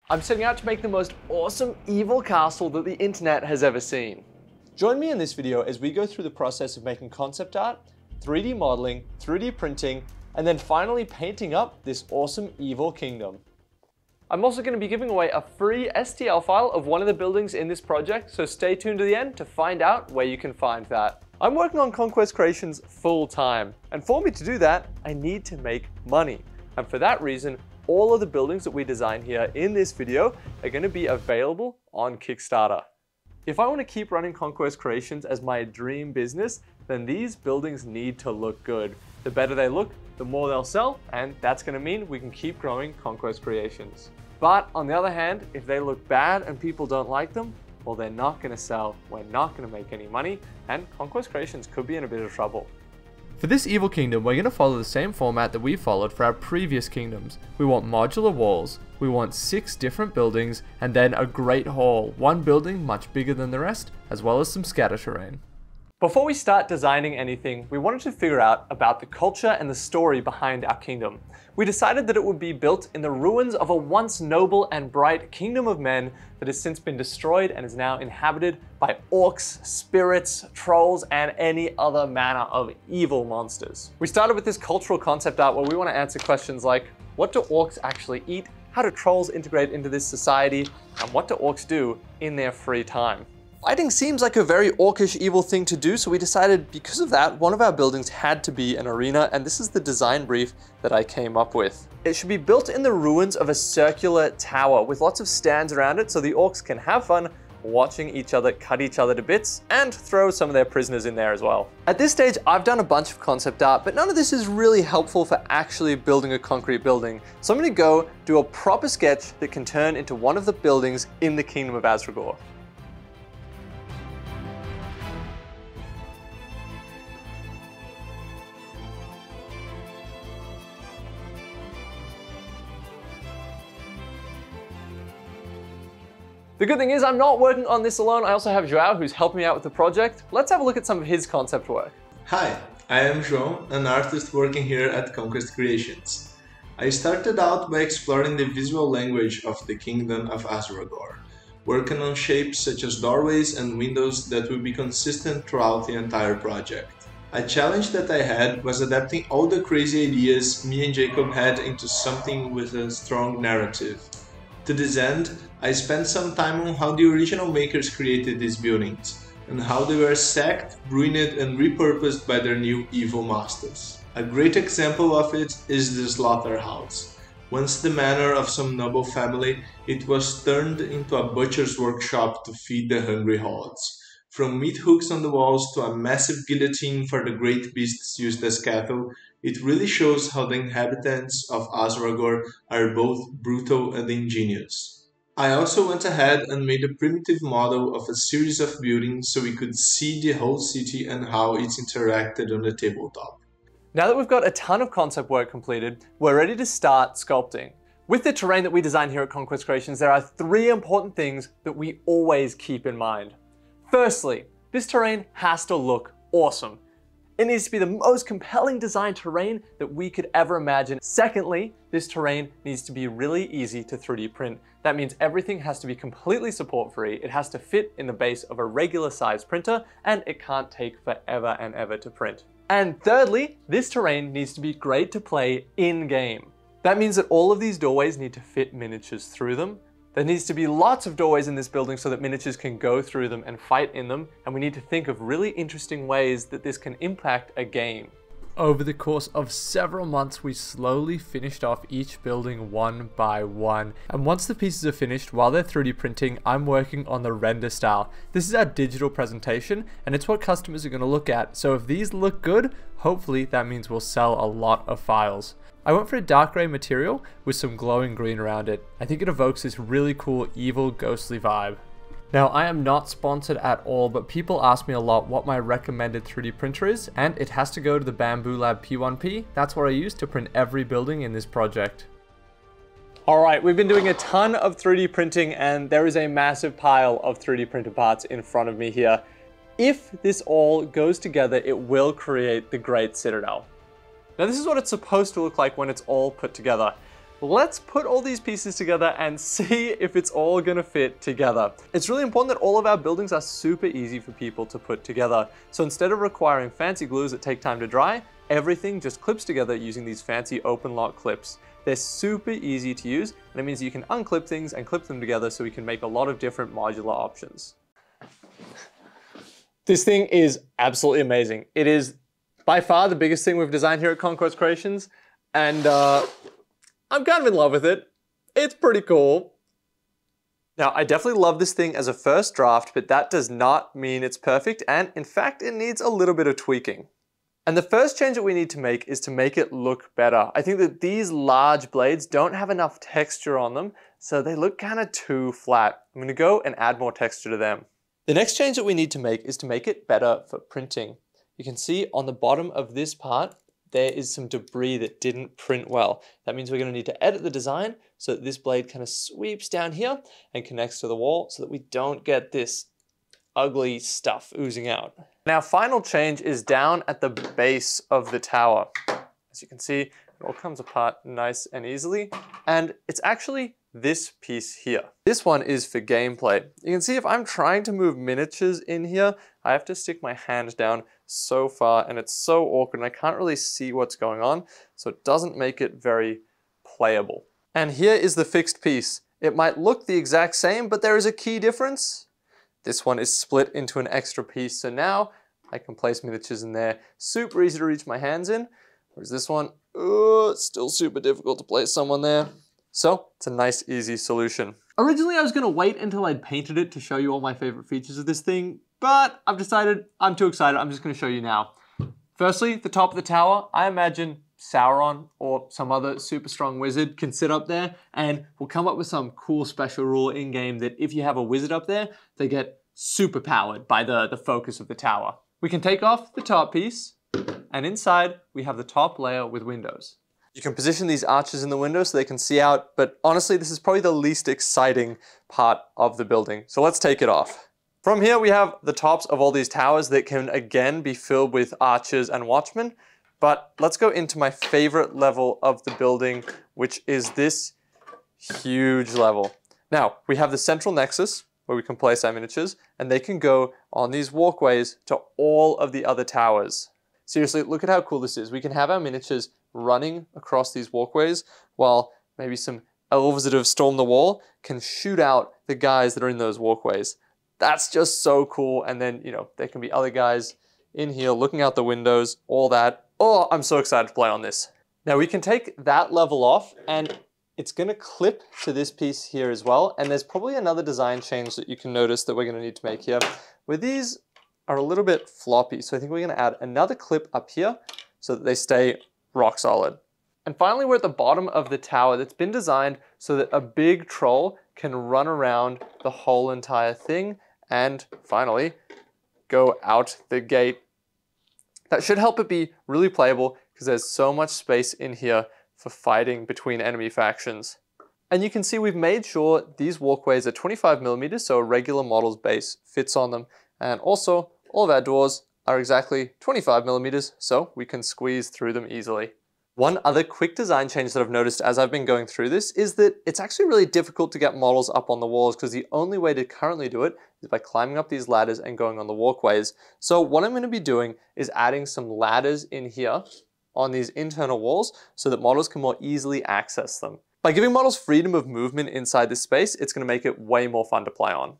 I'm setting out to make the most awesome evil castle that the internet has ever seen. Join me in this video as we go through the process of making concept art, 3D modeling, 3D printing, and then finally painting up this awesome evil kingdom. I'm also going to be giving away a free STL file of one of the buildings in this project, so stay tuned to the end to find out where you can find that. I'm working on Conquest Creations full time, and for me to do that, I need to make money. And for that reason, all of the buildings that we design here in this video are going to be available on Kickstarter. If I want to keep running Conquest Creations as my dream business, then these buildings need to look good. The better they look, the more they'll sell, and that's going to mean we can keep growing Conquest Creations. But on the other hand, if they look bad and people don't like them, well, they're not going to sell, we're not going to make any money, and Conquest Creations could be in a bit of trouble. For this evil kingdom, we're going to follow the same format that we followed for our previous kingdoms. We want modular walls, we want 6 different buildings, and then a great hall, one building much bigger than the rest, as well as some scatter terrain. Before we start designing anything, we wanted to figure out about the culture and the story behind our kingdom. We decided that it would be built in the ruins of a once noble and bright kingdom of men that has since been destroyed and is now inhabited by orcs, spirits, trolls, and any other manner of evil monsters. We started with this cultural concept art where we want to answer questions like, what do orcs actually eat? How do trolls integrate into this society? And what do orcs do in their free time? Fighting seems like a very orcish evil thing to do, so we decided because of that, one of our buildings had to be an arena, and this is the design brief that I came up with. It should be built in the ruins of a circular tower with lots of stands around it so the orcs can have fun watching each other cut each other to bits and throw some of their prisoners in there as well. At this stage, I've done a bunch of concept art, but none of this is really helpful for actually building a concrete building. So I'm gonna go do a proper sketch that can turn into one of the buildings in the Kingdom of Azragor. The good thing is I'm not working on this alone. I also have João who's helping me out with the project. Let's have a look at some of his concept work. Hi, I am João, an artist working here at Conquest Creations. I started out by exploring the visual language of the Kingdom of Azragor, working on shapes such as doorways and windows that will be consistent throughout the entire project. A challenge that I had was adapting all the crazy ideas me and Jacob had into something with a strong narrative. To this end, I spent some time on how the original makers created these buildings, and how they were sacked, ruined, and repurposed by their new evil masters. A great example of it is the slaughterhouse. Once the manor of some noble family, it was turned into a butcher's workshop to feed the hungry hordes. From meat hooks on the walls to a massive guillotine for the great beasts used as cattle, it really shows how the inhabitants of Azragor are both brutal and ingenious. I also went ahead and made a primitive model of a series of buildings so we could see the whole city and how it's interacted on the tabletop. Now that we've got a ton of concept work completed, we're ready to start sculpting. With the terrain that we design here at Conquest Creations, there are 3 important things that we always keep in mind. Firstly, this terrain has to look awesome. It needs to be the most compelling design terrain that we could ever imagine. Secondly, this terrain needs to be really easy to 3D print. That means everything has to be completely support free. It has to fit in the base of a regular size printer, and it can't take forever and ever to print. And thirdly, this terrain needs to be great to play in game. That means that all of these doorways need to fit miniatures through them. There needs to be lots of doorways in this building so that miniatures can go through them and fight in them, and we need to think of really interesting ways that this can impact a game. Over the course of several months, we slowly finished off each building one by one. And once the pieces are finished, while they're 3D printing, I'm working on the render style. This is our digital presentation, and it's what customers are going to look at. So if these look good, hopefully that means we'll sell a lot of files. I went for a dark gray material with some glowing green around it. I think it evokes this really cool, evil, ghostly vibe. Now, I am not sponsored at all, but people ask me a lot what my recommended 3D printer is, and it has to go to the Bamboo Lab P1P. That's what I use to print every building in this project. All right, we've been doing a ton of 3D printing, and there is a massive pile of 3D printed parts in front of me here. If this all goes together, it will create the Great Citadel. Now, this is what it's supposed to look like when it's all put together. let's put all these pieces together and see if it's all gonna fit together. It's really important that all of our buildings are super easy for people to put together. So instead of requiring fancy glues that take time to dry, everything just clips together using these fancy open lock clips. They're super easy to use, and it means you can unclip things and clip them together so we can make a lot of different modular options. This thing is absolutely amazing. It is by far the biggest thing we've designed here at Conquest Creations, and I'm kind of in love with it. It's pretty cool. Now, I definitely love this thing as a first draft, but that does not mean it's perfect, and in fact, it needs a little bit of tweaking. And the first change that we need to make is to make it look better. I think that these large blades don't have enough texture on them, so they look kind of too flat. I'm gonna go and add more texture to them. The next change that we need to make is to make it better for printing. You can see on the bottom of this part, there is some debris that didn't print well. That means we're gonna need to edit the design so that this blade kind of sweeps down here and connects to the wall so that we don't get this ugly stuff oozing out. Now, final change is down at the base of the tower. As you can see, it all comes apart nice and easily, and it's actually this piece here. This one is for gameplay. You can see if I'm trying to move miniatures in here, I have to stick my hand down so far, and it's so awkward, and I can't really see what's going on, so it doesn't make it very playable. And here is the fixed piece. It might look the exact same, but there is a key difference. This one is split into an extra piece, so now I can place miniatures in there. Super easy to reach my hands in. Whereas this one, it's still super difficult to place someone there. So it's a nice, easy solution. Originally, I was gonna wait until I'd painted it to show you all my favorite features of this thing, but I've decided I'm too excited. I'm just gonna show you now. Firstly, the top of the tower, I imagine Sauron or some other super strong wizard can sit up there, and we'll come up with some cool special rule in game that if you have a wizard up there, they get super powered by the focus of the tower. We can take off the top piece, and inside we have the top layer with windows. You can position these arches in the window so they can see out, but honestly, this is probably the least exciting part of the building. So let's take it off. From here, we have the tops of all these towers that can again be filled with archers and watchmen. But let's go into my favorite level of the building, which is this huge level. Now, we have the central nexus where we can place our miniatures, and they can go on these walkways to all of the other towers. Seriously, look at how cool this is. We can have our miniatures running across these walkways while maybe some elves that have stormed the wall can shoot out the guys that are in those walkways. That's just so cool. And then, you know, there can be other guys in here looking out the windows, all that. Oh, I'm so excited to play on this. Now we can take that level off and it's gonna clip to this piece here as well. And there's probably another design change that you can notice that we're gonna need to make here, where these are a little bit floppy. So I think we're gonna add another clip up here so that they stay rock solid. And finally, we're at the bottom of the tower that's been designed so that a big troll can run around the whole entire thing and finally go out the gate. That should help it be really playable because there's so much space in here for fighting between enemy factions. And you can see we've made sure these walkways are 25 millimeters, so a regular model's base fits on them. And also, all of our doors are exactly 25 millimeters, so we can squeeze through them easily. One other quick design change that I've noticed as I've been going through this is that it's actually really difficult to get models up on the walls because the only way to currently do it is by climbing up these ladders and going on the walkways. So what I'm going to be doing is adding some ladders in here on these internal walls so that models can more easily access them. By giving models freedom of movement inside this space, it's going to make it way more fun to play on.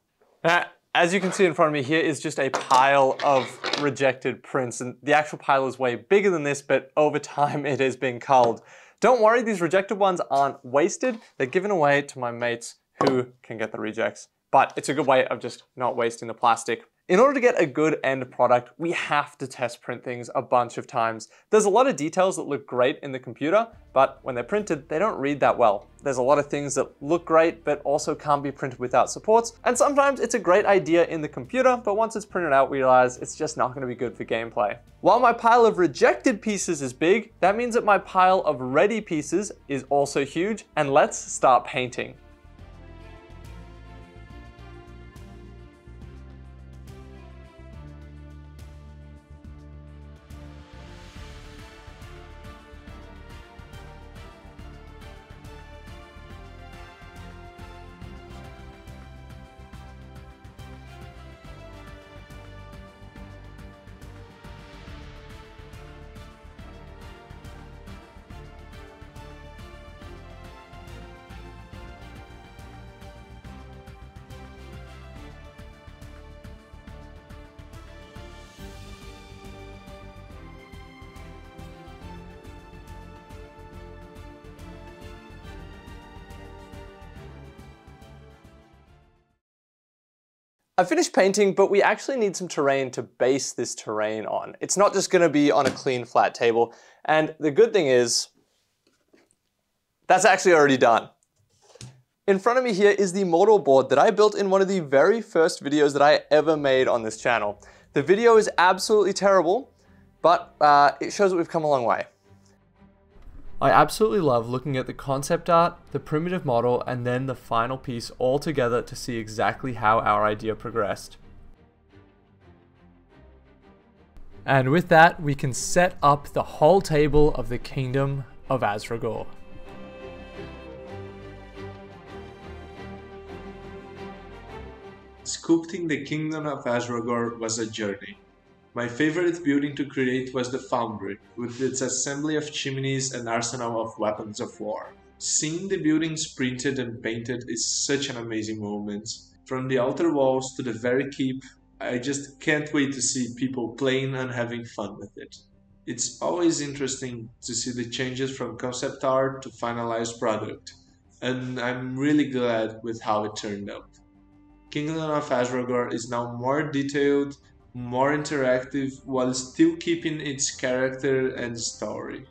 As you can see in front of me, here is just a pile of rejected prints, and the actual pile is way bigger than this, but over time it has been culled. Don't worry, these rejected ones aren't wasted. They're given away to my mates who can get the rejects. But it's a good way of just not wasting the plastic. In order to get a good end product, we have to test print things a bunch of times. There's a lot of details that look great in the computer, but when they're printed, they don't read that well. There's a lot of things that look great, but also can't be printed without supports. And sometimes it's a great idea in the computer, but once it's printed out, we realize it's just not gonna be good for gameplay. While my pile of rejected pieces is big, that means that my pile of ready pieces is also huge, and let's start painting. I finished painting, but we actually need some terrain to base this terrain on. It's not just gonna be on a clean, flat table. And the good thing is, that's actually already done. In front of me here is the model board that I built in one of the very first videos that I ever made on this channel. The video is absolutely terrible, but it shows that we've come a long way. I absolutely love looking at the concept art, the primitive model, and then the final piece all together to see exactly how our idea progressed. And with that, we can set up the whole table of the Kingdom of Azragor. Sculpting the Kingdom of Azragor was a journey. My favorite building to create was the Foundry, with its assembly of chimneys and arsenal of weapons of war. Seeing the buildings printed and painted is such an amazing moment. From the outer walls to the very keep, I just can't wait to see people playing and having fun with it. It's always interesting to see the changes from concept art to finalized product, and I'm really glad with how it turned out. Kingdom of Azragor is now more detailed, more interactive, while still keeping its character and story.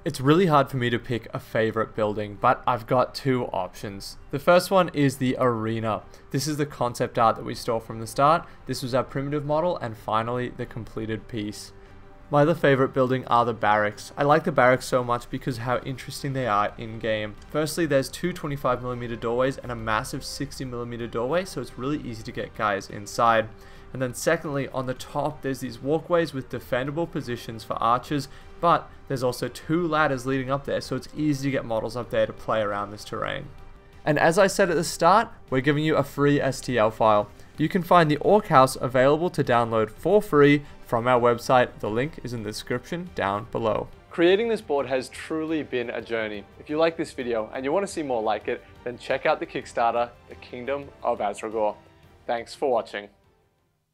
It's really hard for me to pick a favorite building, but I've got two options. The first one is the arena. This is the concept art that we saw from the start. This was our primitive model, and finally the completed piece. My other favorite building are the barracks. I like the barracks so much because how interesting they are in game. Firstly, there's two 25mm doorways and a massive 60mm doorway, so it's really easy to get guys inside. And then secondly, on the top, there's these walkways with defendable positions for archers, but there's also two ladders leading up there, so it's easy to get models up there to play around this terrain. And as I said at the start, we're giving you a free STL file. You can find the Orc House available to download for free from our website. The link is in the description down below. Creating this board has truly been a journey. If you like this video and you want to see more like it, then check out the Kickstarter, The Kingdom of Azragor. Thanks for watching.